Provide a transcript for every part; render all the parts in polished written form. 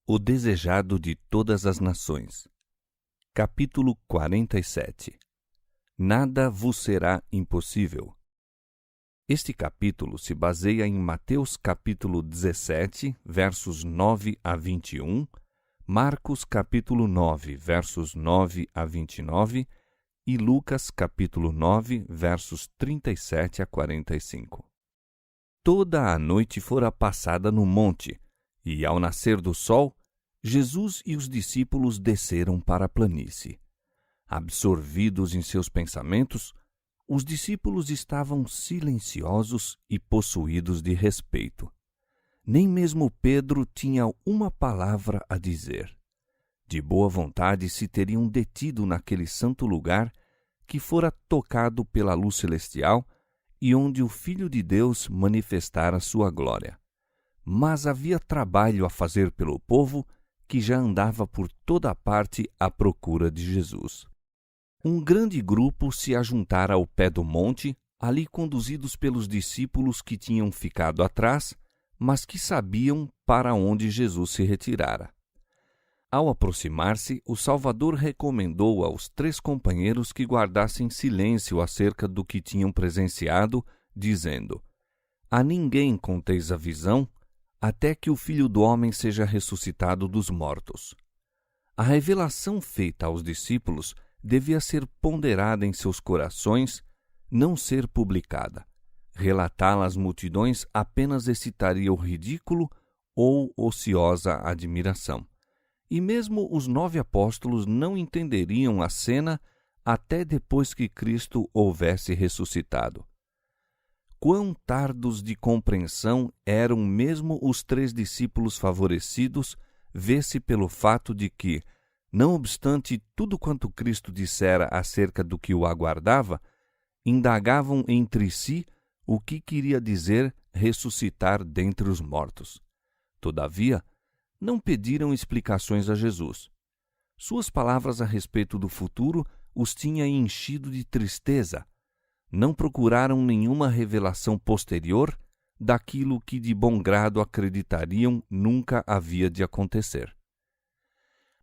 O desejado de todas as nações. Capítulo 47. Nada vos será impossível. Este capítulo se baseia em Mateus capítulo 17, versos 9 a 21, Marcos capítulo 9, versos 9 a 29 e Lucas capítulo 9, versos 37 a 45. Toda a noite fora passada no monte, e ao nascer do sol, Jesus e os discípulos desceram para a planície. Absorvidos em seus pensamentos, os discípulos estavam silenciosos e possuídos de respeito. Nem mesmo Pedro tinha uma palavra a dizer. De boa vontade se teriam detido naquele santo lugar que fora tocado pela luz celestial e onde o Filho de Deus manifestara sua glória. Mas havia trabalho a fazer pelo povo que já andava por toda a parte à procura de Jesus. Um grande grupo se ajuntara ao pé do monte, ali conduzidos pelos discípulos que tinham ficado atrás, mas que sabiam para onde Jesus se retirara. Ao aproximar-se, o Salvador recomendou aos 3 companheiros que guardassem silêncio acerca do que tinham presenciado, dizendo: A ninguém conteis a visão, até que o Filho do Homem seja ressuscitado dos mortos. A revelação feita aos discípulos devia ser ponderada em seus corações, não ser publicada. Relatá-la às multidões apenas excitaria o ridículo ou ociosa admiração. E mesmo os 9 apóstolos não entenderiam a cena até depois que Cristo houvesse ressuscitado. Quão tardos de compreensão eram mesmo os 3 discípulos favorecidos, vê-se pelo fato de que, não obstante tudo quanto Cristo dissera acerca do que o aguardava, indagavam entre si o que queria dizer ressuscitar dentre os mortos. Todavia, não pediram explicações a Jesus. Suas palavras a respeito do futuro os tinha enchido de tristeza. Não procuraram nenhuma revelação posterior daquilo que de bom grado acreditariam nunca havia de acontecer.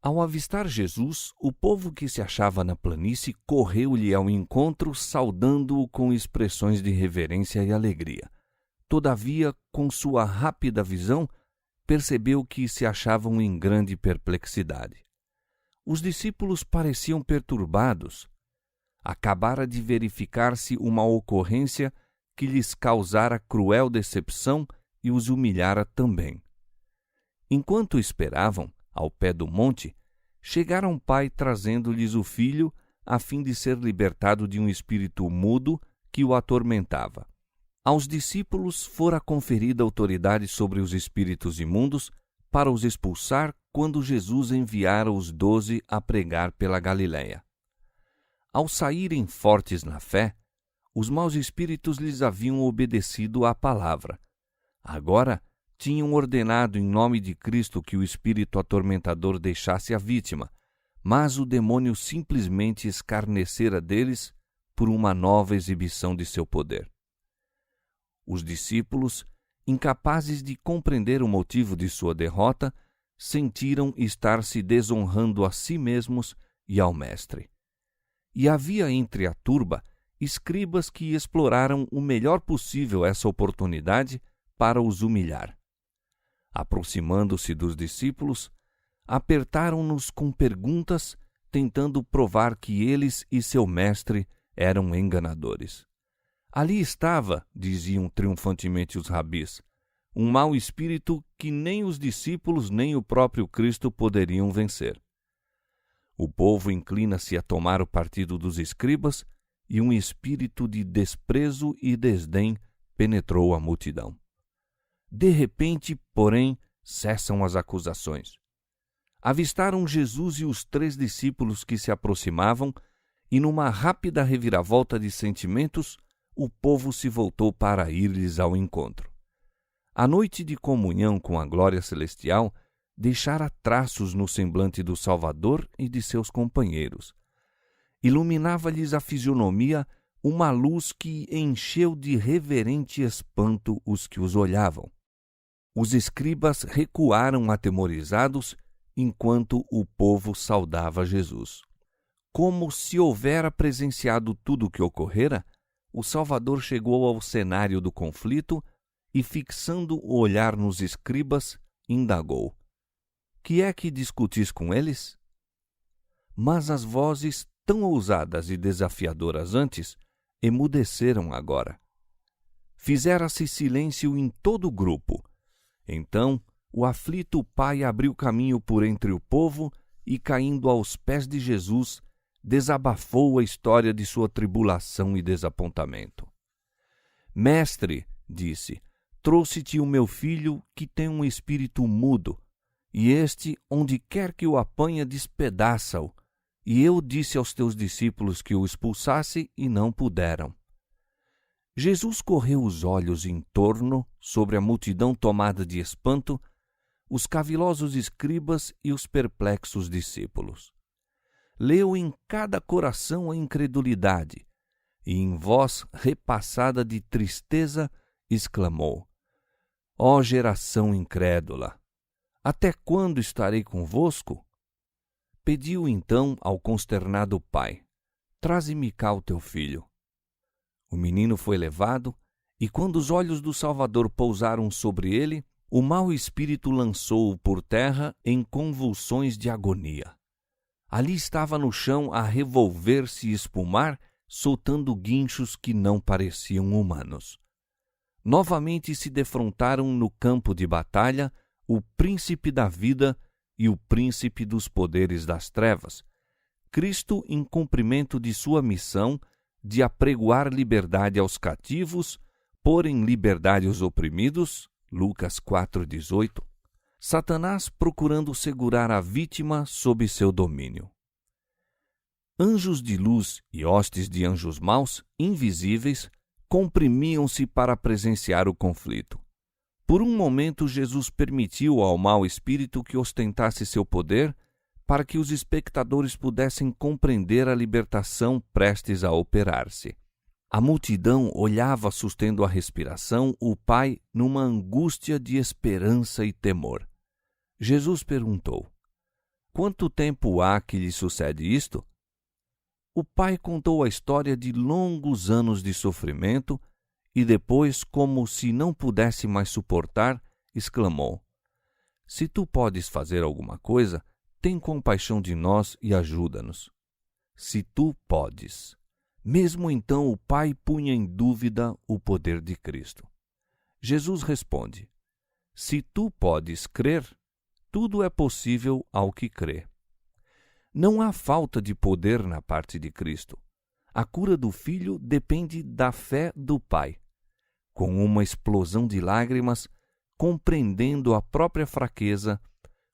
Ao avistar Jesus, o povo que se achava na planície correu-lhe ao encontro, saudando-o com expressões de reverência e alegria. Todavia, com sua rápida visão, percebeu que se achavam em grande perplexidade. Os discípulos pareciam perturbados. Acabara de verificar-se uma ocorrência que lhes causara cruel decepção e os humilhara também. Enquanto esperavam, ao pé do monte, chegara um pai trazendo-lhes o filho, a fim de ser libertado de um espírito mudo que o atormentava. Aos discípulos fora conferida autoridade sobre os espíritos imundos para os expulsar quando Jesus enviara os 12 a pregar pela Galiléia. Ao saírem fortes na fé, os maus espíritos lhes haviam obedecido à palavra. Agora, tinham ordenado em nome de Cristo que o espírito atormentador deixasse a vítima, mas o demônio simplesmente escarnecera deles por uma nova exibição de seu poder. Os discípulos, incapazes de compreender o motivo de sua derrota, sentiram estar se desonrando a si mesmos e ao Mestre. E havia entre a turba escribas que exploraram o melhor possível essa oportunidade para os humilhar. Aproximando-se dos discípulos, apertaram-nos com perguntas, tentando provar que eles e seu mestre eram enganadores. Ali estava, diziam triunfantemente os rabis, um mau espírito que nem os discípulos nem o próprio Cristo poderiam vencer. O povo inclina-se a tomar o partido dos escribas e um espírito de desprezo e desdém penetrou a multidão. De repente, porém, cessam as acusações. Avistaram Jesus e os 3 discípulos que se aproximavam e, numa rápida reviravolta de sentimentos, o povo se voltou para ir-lhes ao encontro. A noite de comunhão com a glória celestial deixara traços no semblante do Salvador e de seus companheiros. Iluminava-lhes a fisionomia uma luz que encheu de reverente espanto os que os olhavam. Os escribas recuaram atemorizados enquanto o povo saudava Jesus. Como se houvera presenciado tudo o que ocorrera, o Salvador chegou ao cenário do conflito e, fixando o olhar nos escribas, indagou: Que é que discutis com eles? Mas as vozes, tão ousadas e desafiadoras antes, emudeceram agora. Fizera-se silêncio em todo o grupo. Então, o aflito pai abriu caminho por entre o povo e, caindo aos pés de Jesus, desabafou a história de sua tribulação e desapontamento. Mestre, disse, trouxe-te o meu filho que tem um espírito mudo, e este, onde quer que o apanha, despedaça-o. E eu disse aos teus discípulos que o expulsasse e não puderam. Jesus correu os olhos em torno, sobre a multidão tomada de espanto, os cavilosos escribas e os perplexos discípulos. Leu em cada coração a incredulidade, e em voz repassada de tristeza exclamou: Ó geração incrédula, até quando estarei convosco? Pediu então ao consternado pai: Traze-me cá o teu filho. O menino foi levado, e quando os olhos do Salvador pousaram sobre ele, o mau espírito lançou-o por terra em convulsões de agonia. Ali estava no chão a revolver-se e espumar, soltando guinchos que não pareciam humanos. Novamente se defrontaram no campo de batalha o príncipe da vida e o príncipe dos poderes das trevas, Cristo em cumprimento de sua missão de apregoar liberdade aos cativos, pôr em liberdade os oprimidos, Lucas 4,18, Satanás procurando segurar a vítima sob seu domínio. Anjos de luz e hostes de anjos maus, invisíveis, comprimiam-se para presenciar o conflito. Por um momento, Jesus permitiu ao mau espírito que ostentasse seu poder para que os espectadores pudessem compreender a libertação prestes a operar-se. A multidão olhava, sustendo a respiração, o Pai numa angústia de esperança e temor. Jesus perguntou: Quanto tempo há que lhe sucede isto? O pai contou a história de longos anos de sofrimento e depois, como se não pudesse mais suportar, exclamou: Se tu podes fazer alguma coisa, tem compaixão de nós e ajuda-nos. Se tu podes. Mesmo então o pai punha em dúvida o poder de Cristo. Jesus responde: Se tu podes crer, tudo é possível ao que crê. Não há falta de poder na parte de Cristo. A cura do filho depende da fé do pai. Com uma explosão de lágrimas, compreendendo a própria fraqueza,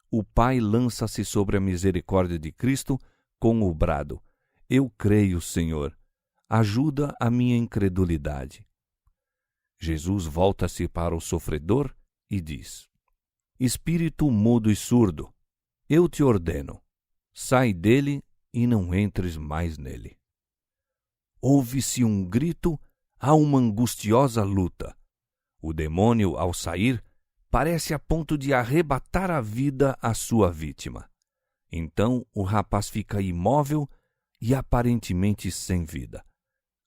o pai lança-se sobre a misericórdia de Cristo com o brado: Eu creio, Senhor. Ajuda a minha incredulidade. Jesus volta-se para o sofredor e diz: Espírito mudo e surdo, eu te ordeno, sai dele e não entres mais nele. Ouve-se um grito, há uma angustiosa luta. O demônio, ao sair, parece a ponto de arrebatar a vida à sua vítima. Então o rapaz fica imóvel e aparentemente sem vida.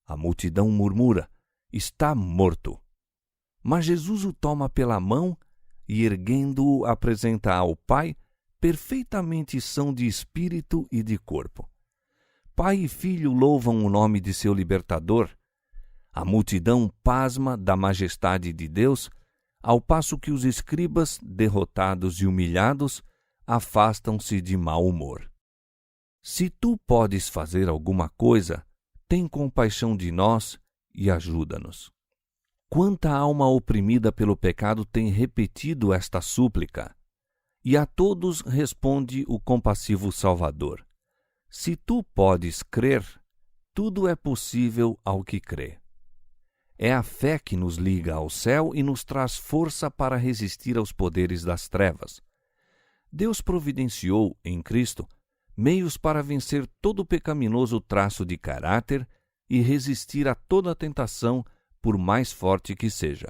A multidão murmura: Está morto. Mas Jesus o toma pela mão e, erguendo-o, apresenta ao Pai, perfeitamente são de espírito e de corpo. Pai e filho louvam o nome de seu libertador. A multidão pasma da majestade de Deus, ao passo que os escribas, derrotados e humilhados, afastam-se de mau humor. Se tu podes fazer alguma coisa, tem compaixão de nós e ajuda-nos. Quanta alma oprimida pelo pecado tem repetido esta súplica? E a todos responde o compassivo Salvador: Se tu podes crer, tudo é possível ao que crê. É a fé que nos liga ao céu e nos traz força para resistir aos poderes das trevas. Deus providenciou, em Cristo, meios para vencer todo pecaminoso traço de caráter e resistir a toda tentação, por mais forte que seja.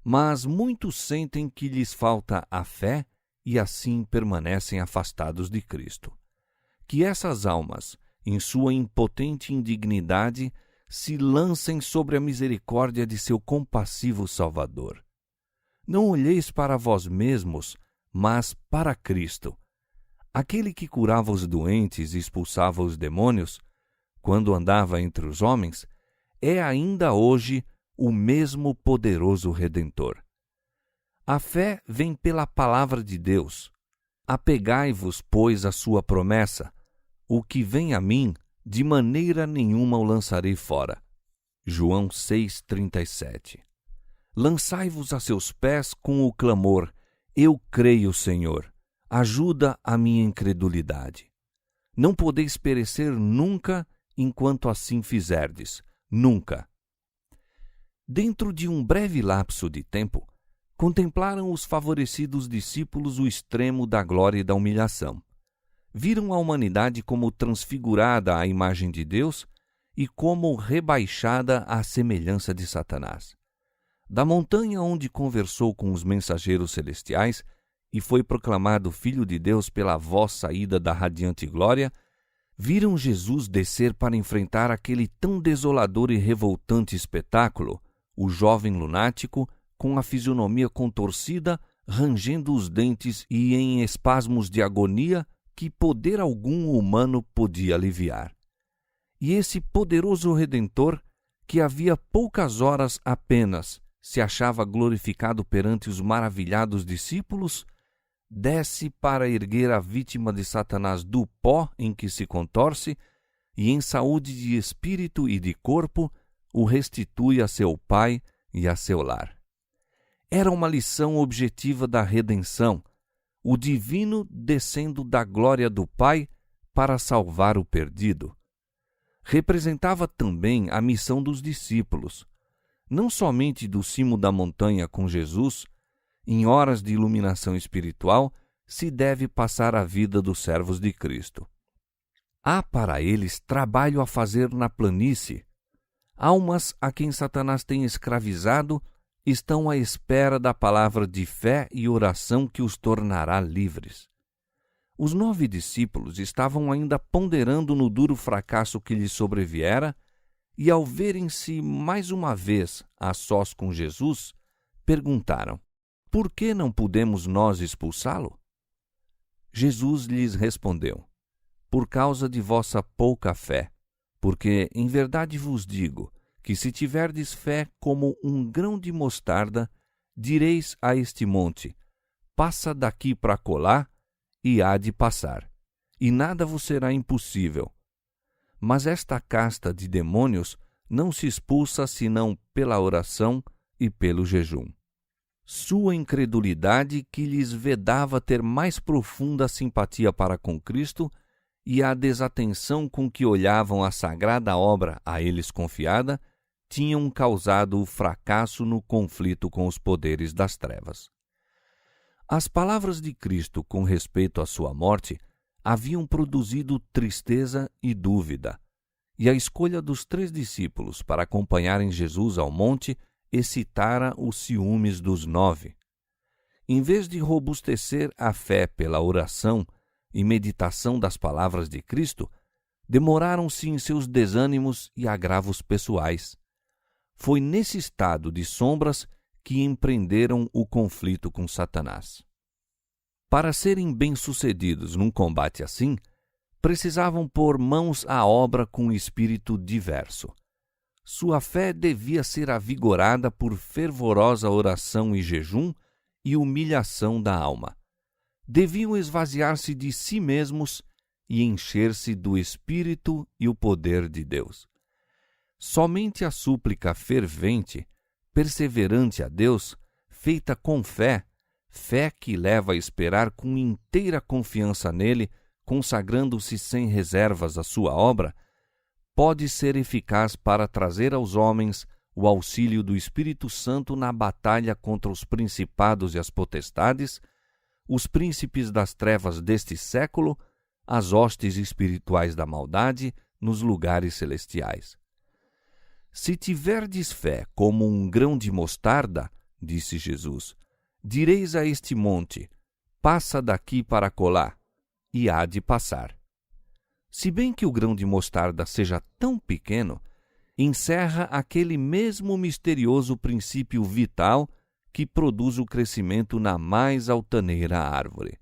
mas muitos sentem que lhes falta a fé e assim permanecem afastados de Cristo. Que essas almas, em sua impotente indignidade, se lancem sobre a misericórdia de seu compassivo Salvador. Não olheis para vós mesmos, mas para Cristo. Aquele que curava os doentes e expulsava os demônios, quando andava entre os homens, é ainda hoje o mesmo poderoso Redentor. A fé vem pela palavra de Deus. Apegai-vos, pois, à sua promessa. O que vem a mim, de maneira nenhuma o lançarei fora. João 6,37. Lançai-vos a seus pés com o clamor: Eu creio, Senhor. Ajuda a minha incredulidade. Não podeis perecer nunca enquanto assim fizerdes. Nunca. Dentro de um breve lapso de tempo, contemplaram os favorecidos discípulos o extremo da glória e da humilhação. Viram a humanidade como transfigurada à imagem de Deus e como rebaixada à semelhança de Satanás. Da montanha onde conversou com os mensageiros celestiais e foi proclamado Filho de Deus pela voz saída da radiante glória, viram Jesus descer para enfrentar aquele tão desolador e revoltante espetáculo, o jovem lunático, com a fisionomia contorcida, rangendo os dentes e em espasmos de agonia que poder algum humano podia aliviar. E esse poderoso Redentor, que havia poucas horas apenas se achava glorificado perante os maravilhados discípulos, desce para erguer a vítima de Satanás do pó em que se contorce e, em saúde de espírito e de corpo, o restitui a seu Pai e a seu lar. Era uma lição objetiva da redenção, o divino descendo da glória do Pai para salvar o perdido. Representava também a missão dos discípulos, não somente do cimo da montanha com Jesus. Em horas de iluminação espiritual, se deve passar a vida dos servos de Cristo. Há para eles trabalho a fazer na planície. Almas a quem Satanás tem escravizado estão à espera da palavra de fé e oração que os tornará livres. Os 9 discípulos estavam ainda ponderando no duro fracasso que lhes sobreviera e, ao verem-se mais uma vez a sós com Jesus, perguntaram: Por que não pudemos nós expulsá-lo? Jesus lhes respondeu: Por causa de vossa pouca fé, porque em verdade vos digo que se tiverdes fé como um grão de mostarda, direis a este monte: passa daqui para acolá, e há de passar, e nada vos será impossível. Mas esta casta de demônios não se expulsa senão pela oração e pelo jejum. Sua incredulidade, que lhes vedava ter mais profunda simpatia para com Cristo, e a desatenção com que olhavam a sagrada obra a eles confiada, tinham causado o fracasso no conflito com os poderes das trevas. As palavras de Cristo com respeito à sua morte haviam produzido tristeza e dúvida, e a escolha dos 3 discípulos para acompanharem Jesus ao monte excitara os ciúmes dos 9. Em vez de robustecer a fé pela oração e meditação das palavras de Cristo, demoraram-se em seus desânimos e agravos pessoais. Foi nesse estado de sombras que empreenderam o conflito com Satanás. Para serem bem-sucedidos num combate assim, precisavam pôr mãos à obra com espírito diverso. Sua fé devia ser avigorada por fervorosa oração e jejum e humilhação da alma. Deviam esvaziar-se de si mesmos e encher-se do Espírito e o poder de Deus. Somente a súplica fervente, perseverante a Deus, feita com fé, fé que leva a esperar com inteira confiança nele, consagrando-se sem reservas à sua obra, pode ser eficaz para trazer aos homens o auxílio do Espírito Santo na batalha contra os principados e as potestades, os príncipes das trevas deste século, as hostes espirituais da maldade nos lugares celestiais. Se tiverdes fé como um grão de mostarda, disse Jesus, direis a este monte, passa daqui para acolá, e há de passar. Se bem que o grão de mostarda seja tão pequeno, encerra aquele mesmo misterioso princípio vital que produz o crescimento na mais altaneira árvore.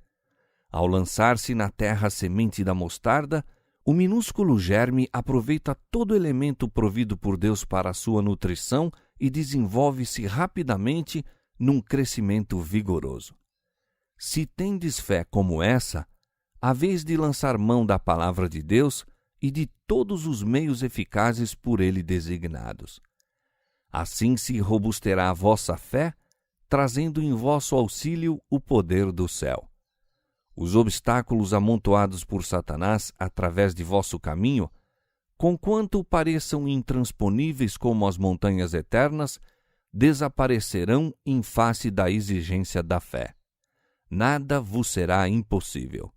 Ao lançar-se na terra a semente da mostarda, o minúsculo germe aproveita todo elemento provido por Deus para a sua nutrição e desenvolve-se rapidamente num crescimento vigoroso. Se tendes fé como essa, haveis de lançar mão da palavra de Deus e de todos os meios eficazes por ele designados. Assim se robusterá a vossa fé, trazendo em vosso auxílio o poder do céu. Os obstáculos amontoados por Satanás através de vosso caminho, conquanto pareçam intransponíveis como as montanhas eternas, desaparecerão em face da exigência da fé. Nada vos será impossível.